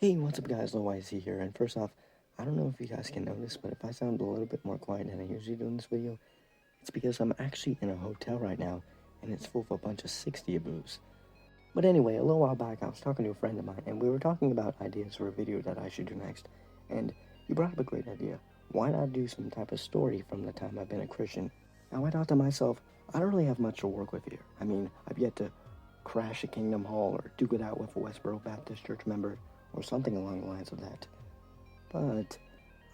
Hey, what's up guys, Low IC here, and first off, I don't know if you guys can notice, but if I sound a little bit more quiet than I usually do in this video, it's because I'm actually in a hotel right now, and it's full of a bunch of 60-aboos. But anyway, a little while back, I was talking to a friend of mine, and we were talking about ideas for a video that I should do next, and he brought up a great idea. Why not do some type of story from the time I've been a Christian? Now I thought to myself, I don't really have much to work with here. I mean, I've yet to crash a Kingdom Hall or duke it out with a Westboro Baptist Church member, or something along the lines of that. But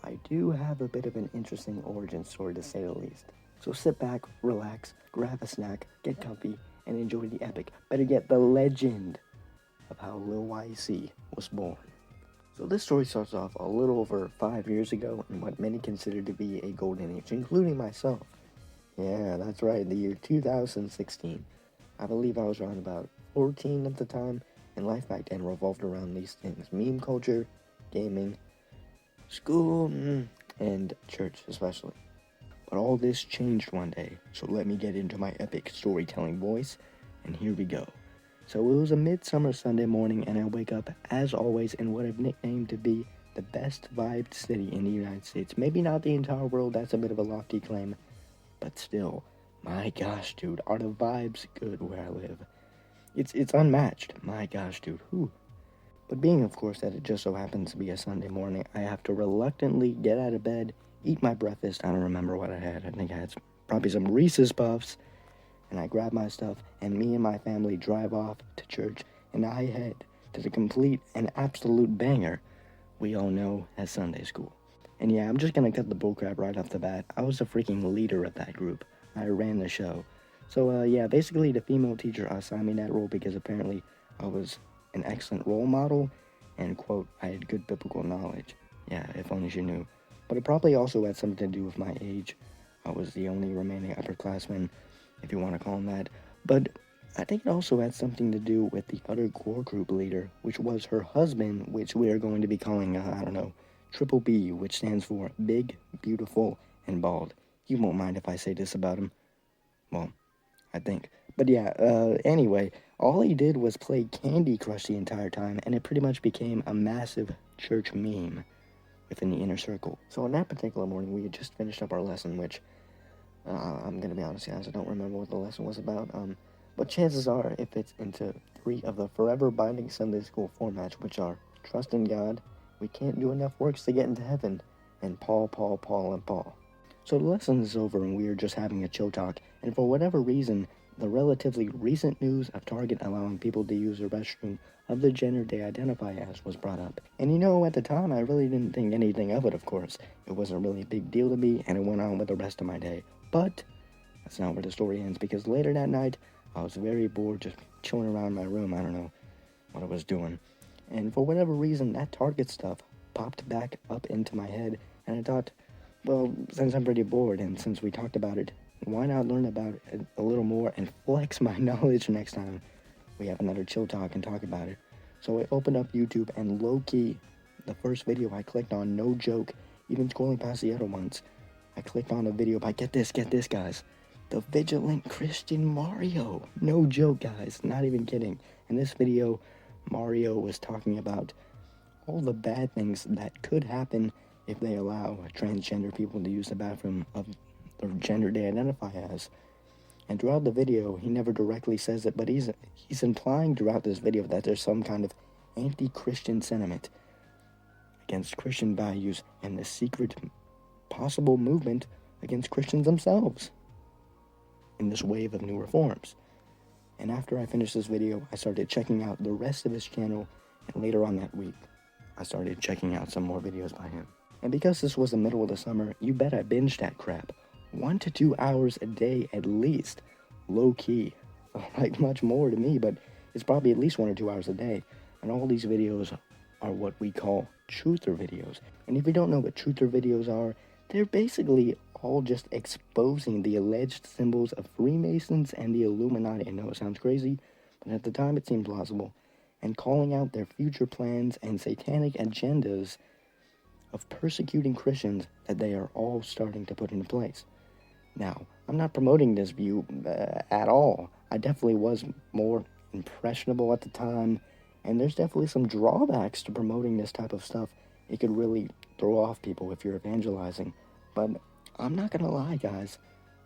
I do have a bit of an interesting origin story to say the least. So sit back, relax, grab a snack, get comfy, and enjoy the epic, better yet the legend, of how Lil YC was born. So this story starts off a little over 5 years ago in what many consider to be a golden age, including myself. Yeah, that's right, the year 2016. I believe I was around about 14 at the time, and life back then revolved around these things: meme culture, gaming, school, and church especially. But all this changed one day, so let me get into my epic storytelling voice, and here we go. So it was a midsummer Sunday morning, and I wake up, as always, in what I've nicknamed to be the best vibed city in the United States. Maybe not the entire world, that's a bit of a lofty claim, but still, my gosh, dude, are the vibes good where I live? It's unmatched. My gosh, dude. Whew. But being, of course, that it just so happens to be a Sunday morning, I have to reluctantly get out of bed, eat my breakfast. I don't remember what I had. I think I had probably some Reese's Puffs. And I grab my stuff, and me and my family drive off to church, and I head to the complete and absolute banger we all know as Sunday school. And yeah, I'm just gonna cut the bullcrap right off the bat. I was the freaking leader of that group. I ran the show. So, yeah, basically the female teacher assigned me that role because apparently I was an excellent role model, and, quote, I had good biblical knowledge. Yeah, if only she knew. But it probably also had something to do with my age. I was the only remaining upperclassman, if you want to call him that. But I think it also had something to do with the other core group leader, which was her husband, which we are going to be calling, I don't know, Triple B, which stands for Big, Beautiful, and Bald. You won't mind if I say this about him. Well, I think. But yeah, anyway, all he did was play Candy Crush the entire time, and it pretty much became a massive church meme within the inner circle. So on that particular morning, we had just finished up our lesson, which, I'm gonna be honest, guys, I don't remember what the lesson was about, but chances are it fits into 3 of the forever binding Sunday school formats, which are trust in God, we can't do enough works to get into heaven, and Paul, Paul, Paul, and Paul. So the lesson is over and we were just having a chill talk, and for whatever reason, the relatively recent news of Target allowing people to use the restroom of the gender they identify as was brought up. And you know, at the time, I really didn't think anything of it, of course. It wasn't really a big deal to me, and it went on with the rest of my day. But that's not where the story ends, because later that night, I was very bored just chilling around my room. I don't know what I was doing. And for whatever reason, that Target stuff popped back up into my head, and I thought, well, since I'm pretty bored, and since we talked about it, why not learn about it a little more and flex my knowledge next time we have another chill talk and talk about it? So I opened up YouTube, and low-key, the first video I clicked on, no joke, even scrolling past the other ones, I clicked on a video by, get this, guys, the Vigilant Christian Mario. No joke, guys, not even kidding. In this video, Mario was talking about all the bad things that could happen if they allow transgender people to use the bathroom of the gender they identify as. And throughout the video, he never directly says it, but he's implying throughout this video that there's some kind of anti-Christian sentiment against Christian values and the secret possible movement against Christians themselves in this wave of new reforms. And after I finished this video, I started checking out the rest of his channel, and later on that week, I started checking out some more videos by him. And because this was the middle of the summer, you bet I binged that crap. 1 to 2 hours a day at least. Low key. Like much more to me, but it's probably at least 1 or 2 hours a day. And all these videos are what we call truther videos. And if you don't know what truther videos are, they're basically all just exposing the alleged symbols of Freemasons and the Illuminati. I know it sounds crazy, but at the time it seemed plausible. And calling out their future plans and satanic agendas of persecuting Christians that they are all starting to put into place. Now, I'm not promoting this view at all. I definitely was more impressionable at the time, And there's definitely some drawbacks to promoting this type of stuff. It could really throw off people if you're evangelizing. But I'm not gonna lie, guys.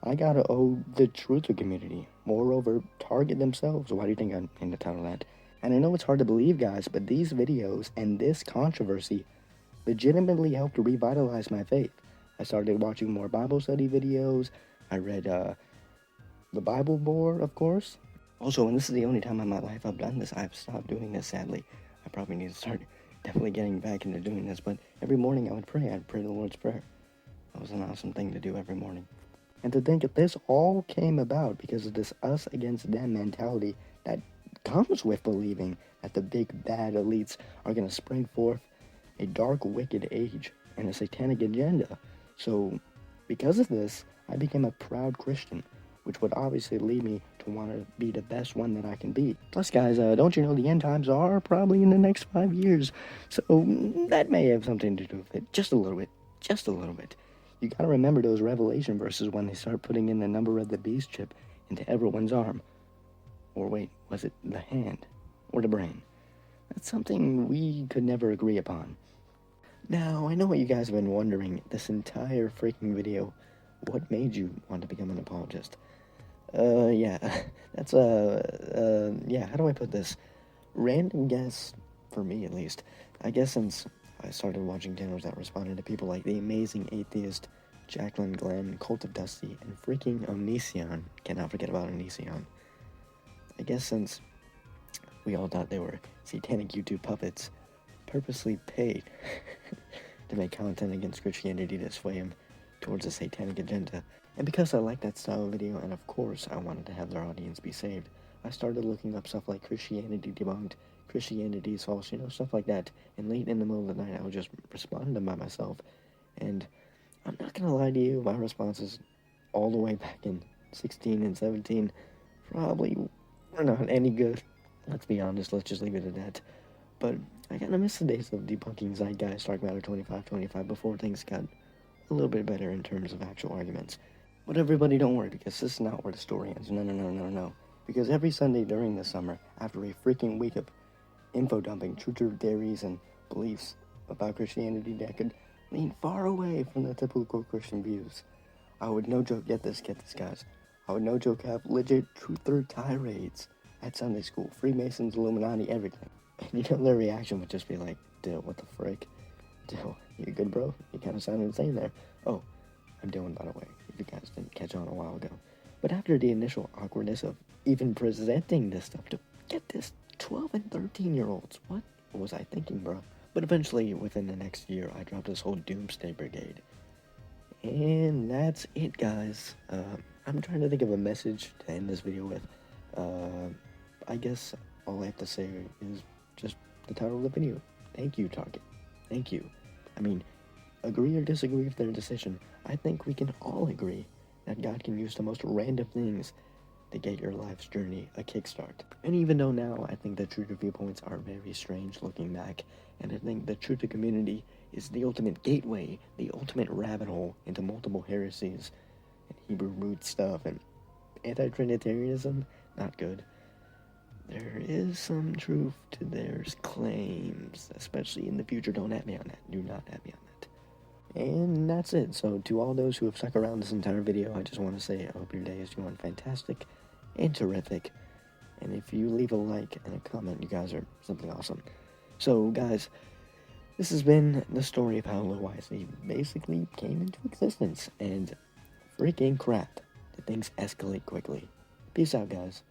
I gotta owe the truther community. Moreover, Target themselves. Why do you think I named the title that? And I know it's hard to believe, guys, but these videos and this controversy legitimately helped revitalize my faith. I started watching more Bible study videos. I read the Bible Bore, of course. Also, and this is the only time in my life I've done this, I've stopped doing this, sadly. I probably need to start definitely getting back into doing this, but every morning I would pray. I'd pray the Lord's Prayer. That was an awesome thing to do every morning. And to think that this all came about because of this us against them mentality that comes with believing that the big bad elites are going to spring forth a dark, wicked age and a satanic agenda. So, because of this, I became a proud Christian, which would obviously lead me to want to be the best one that I can be. Plus, guys, don't you know the end times are probably in the next 5 years? So, that may have something to do with it. Just a little bit. Just a little bit. You gotta remember those Revelation verses when they start putting in the number of the beast chip into everyone's arm. Or wait, was it the hand? Or the brain? That's something we could never agree upon. Now, I know what you guys have been wondering this entire freaking video. What made you want to become an apologist? Yeah, that's, yeah, how do I put this? Random guess, for me at least. I guess since I started watching channels that responded to people like The Amazing Atheist, Jacqueline Glenn, Cult of Dusty, and freaking Onision. Cannot forget about Onision. I guess since we all thought they were satanic YouTube puppets, purposely paid to make content against Christianity to sway them towards a satanic agenda. And because I like that style of video, and of course I wanted to have their audience be saved, I started looking up stuff like Christianity Debunked, Christianity is false, stuff like that. And late in the middle of the night, I would just respond to them by myself. And I'm not gonna lie to you, my responses all the way back in 16 and 17 probably were not any good. Let's be honest, let's just leave it at that. But I kinda miss the days of debunking Zeitgeist, Dark Matter 2525 before things got a little bit better in terms of actual arguments. But everybody don't worry, because this is not where the story ends. No. Because every Sunday during the summer, after a freaking week of info dumping, truther theories and beliefs about Christianity that could lean far away from the typical Christian views, I would no joke, get this guys, I would no joke have legit truther tirades at Sunday school, Freemasons, Illuminati, everything. And their reaction would just be like, Dill, what the frick? Dill, you good, bro? You kind of sounded insane there. Oh, I'm Dylan, by the way, if you guys didn't catch on a while ago. But after the initial awkwardness of even presenting this stuff to, get this, 12 and 13-year-olds, what was I thinking, bro? But eventually, within the next year, I dropped this whole Doomsday Brigade. And that's it, guys. I'm trying to think of a message to end this video with. I guess all I have to say is just the title of the video. Thank you, Target. Thank you. I mean, agree or disagree with their decision, I think we can all agree that God can use the most random things to get your life's journey a kickstart. And even though now I think the truther viewpoints are very strange looking back, and I think the truther community is the ultimate gateway, the ultimate rabbit hole into multiple heresies, and Hebrew root stuff, and anti-Trinitarianism, not good. There is some truth to their claims, especially in the future. Don't at me on that. Do not at me on that. And that's it. So to all those who have stuck around this entire video, I just want to say I hope your day is going fantastic and terrific. And if you leave a like and a comment, you guys are simply awesome. So guys, this has been the story of how Lil Wisely basically came into existence. And freaking crap, that things escalate quickly. Peace out, guys.